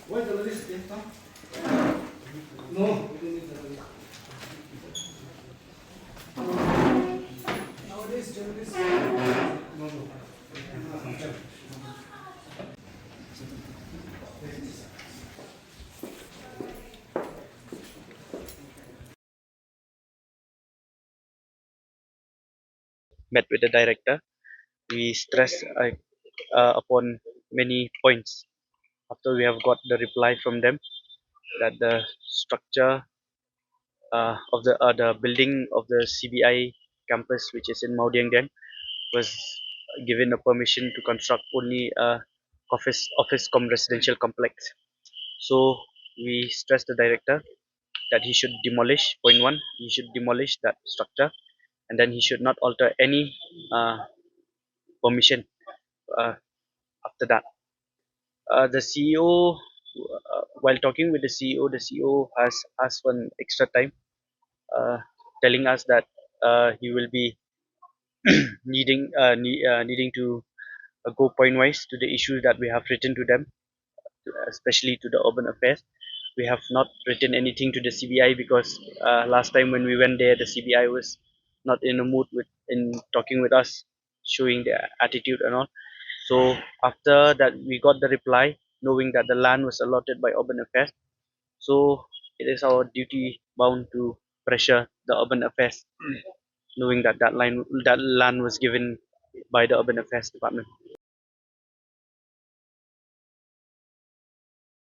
Why the list? No. Nowadays, journalists. No. Met with the director, we stress upon many points. After we have got the reply from them that the structure of the building of the CBI campus, which is in Mawdiangdiang, was given a permission to construct only a office cum residential complex. So we stress the director that he should demolish point one. He should demolish that structure, and then he should not alter any permission after that. The CEO, while talking with the CEO has asked for an extra time, uh, telling us that he will be needing to go point wise to the issues that we have written to them, especially to the Urban Affairs. We have not written anything to the CBI because last time when we went there, the CBI was not in a mood in talking with us, showing their attitude and all. So after that, we got the reply, knowing that the land was allotted by Urban Affairs. So it is our duty bound to pressure the Urban Affairs, knowing that that land was given by the Urban Affairs Department.